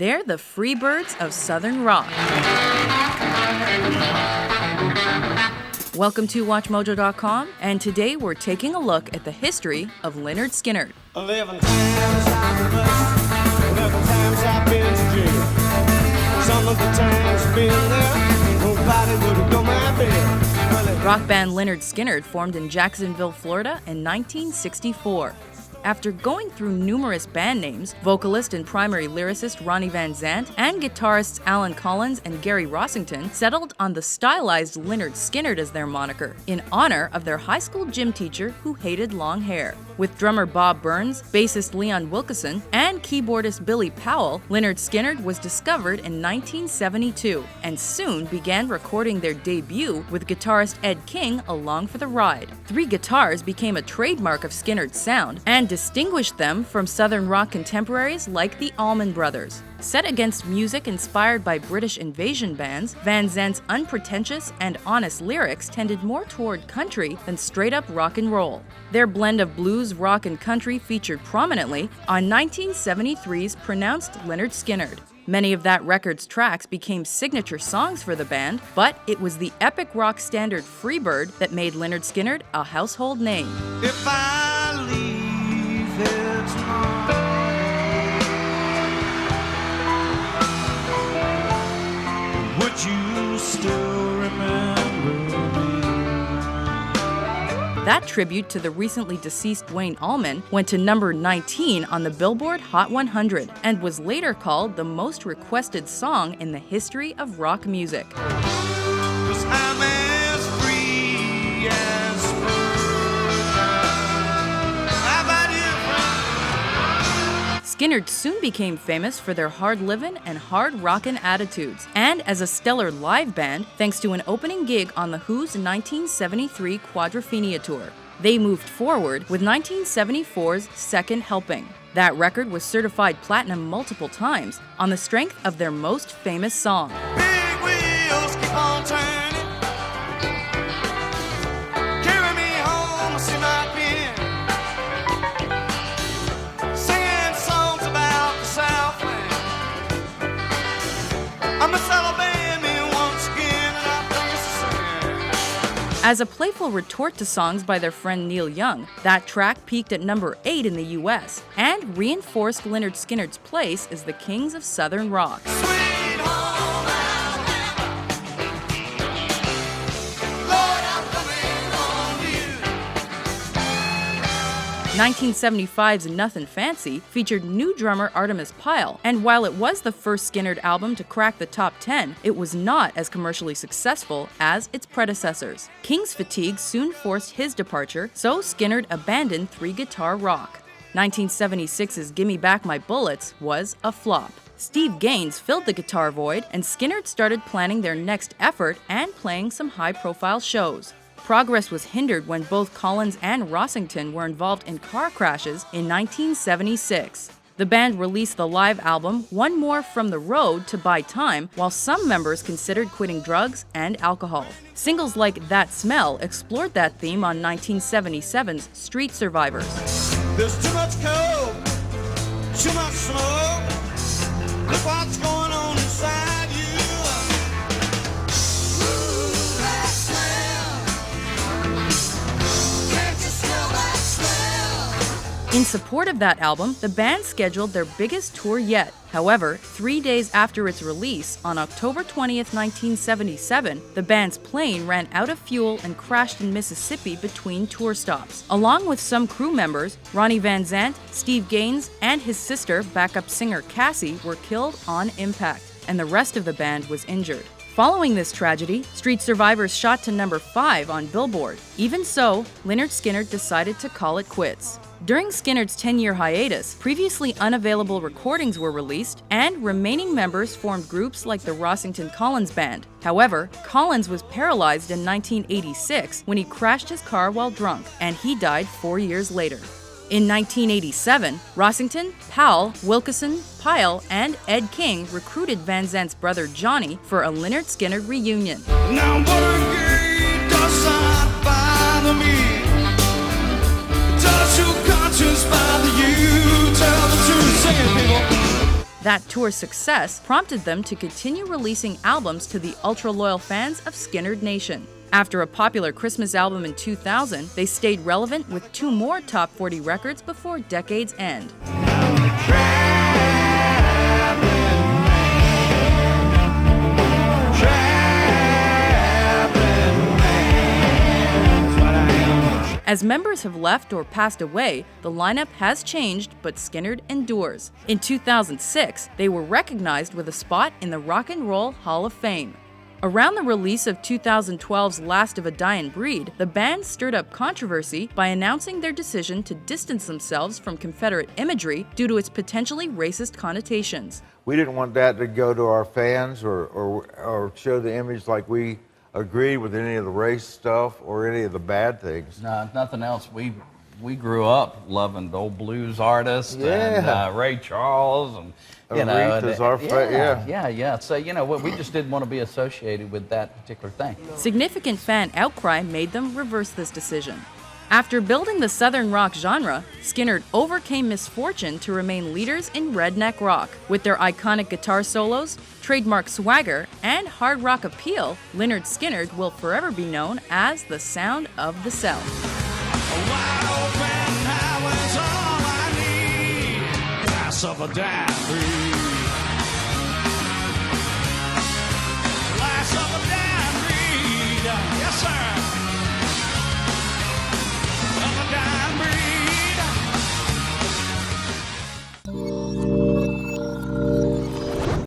They're the Freebirds of Southern rock. Welcome to WatchMojo.com, and today we're taking a look at the history of Lynyrd Skynyrd. 11 times I've been busted, 11 times I've been to jail. Some of the times I've been there, nobody would have done my bill. Rock band Lynyrd Skynyrd formed in Jacksonville, Florida in 1964. After going through numerous band names, vocalist and primary lyricist Ronnie Van Zant and guitarists Alan Collins and Gary Rossington settled on the stylized Lynyrd Skynyrd as their moniker, in honor of their high school gym teacher who hated long hair. With drummer Bob Burns, bassist Leon Wilkeson, and keyboardist Billy Powell, Lynyrd Skynyrd was discovered in 1972 and soon began recording their debut with guitarist Ed King along for the ride. 3 guitars became a trademark of Skynyrd's sound and distinguished them from Southern rock contemporaries like the Allman Brothers. Set against music inspired by British invasion bands, Van Zant's unpretentious and honest lyrics tended more toward country than straight-up rock and roll. Their blend of blues, rock, and country featured prominently on 1973's Pronounced Lynyrd Skynyrd. Many of that record's tracks became signature songs for the band, but it was the epic rock standard Freebird that made Lynyrd Skynyrd a household name. If I leave here tomorrow, would you still remember me? That tribute to the recently deceased Duane Allman went to number 19 on the Billboard Hot 100 and was later called the most requested song in the history of rock music. 'Cause I'm as free as a bird. How about you, friend? Skynyrd soon became famous for their hard-livin' and hard-rockin' attitudes, and as a stellar live band thanks to an opening gig on The Who's 1973 Quadrophenia tour. They moved forward with 1974's Second Helping. That record was certified platinum multiple times on the strength of their most famous song. Big wheels keep on turning. Carry me home, see my pen. Singing songs about the Southland. I'm a celebrating me once again, and I think it's a sin. As a playful retort to songs by their friend Neil Young, that track peaked at number 8 in the US and reinforced Lynyrd Skynyrd's place as the kings of Southern rock. Sweet home Alabama. Lord, I'm coming home to you. 1975's Nothin' Fancy featured new drummer Artemis Pyle, and while it was the first Skynyrd album to crack the top 10, it was not as commercially successful as its predecessors. King's fatigue soon forced his departure, so Skynyrd abandoned 3-guitar rock. 1976's Gimme Back My Bullets was a flop. Steve Gaines filled the guitar void, and Skynyrd started planning their next effort and playing some high-profile shows. Progress was hindered when both Collins and Rossington were involved in car crashes in 1976. The band released the live album One More From the Road to buy time, while some members considered quitting drugs and alcohol. Singles like That Smell explored that theme on 1977's Street Survivors. There's too much coke, too much smoke. Look what's going on inside you. Ooh, that smell. Can't you smell that smell? In support of that album, the band scheduled their biggest tour yet. However, 3 days after its release, on October 20th, 1977, the band's plane ran out of fuel and crashed in Mississippi between tour stops. Along with some crew members, Ronnie Van Zant, Steve Gaines, and his sister, backup singer Cassie, were killed on impact, and the rest of the band was injured. Following this tragedy, Street Survivors shot to number 5 on Billboard. Even so, Lynyrd Skynyrd decided to call it quits. During Skynyrd's 10-year hiatus, previously unavailable recordings were released, and remaining members formed groups like the Rossington Collins Band. However, Collins was paralyzed in 1986 when he crashed his car while drunk, and he died 4 years later. In 1987, Rossington, Powell, Wilkeson, Pyle, and Ed King recruited Van Zant's brother Johnny for a Lynyrd Skynyrd reunion. Now Watergate does not bother me. Does your conscience bother you? Tell the truth, sing it, people. That tour's success prompted them to continue releasing albums to the ultra-loyal fans of Skynyrd Nation. After a popular Christmas album in 2000, they stayed relevant with 2 more top 40 records before decade's end. As members have left or passed away, the lineup has changed, but Skynyrd endures. In 2006, they were recognized with a spot in the Rock and Roll Hall of Fame. Around the release of 2012's Last of a Dying Breed, the band stirred up controversy by announcing their decision to distance themselves from Confederate imagery due to its potentially racist connotations. We didn't want that to go to our fans or show the image like we agreed with any of the race stuff or any of the bad things. No, nothing else. We grew up loving the old blues artists and Ray Charles and Aretha's our friend. Yeah. So we just didn't want to be associated with that particular thing. Significant fan outcry made them reverse this decision. After building the Southern rock genre, Skynyrd overcame misfortune to remain leaders in redneck rock. With their iconic guitar solos, trademark swagger, and hard rock appeal, Lynyrd Skynyrd will forever be known as the sound of the South. Of a dying breed.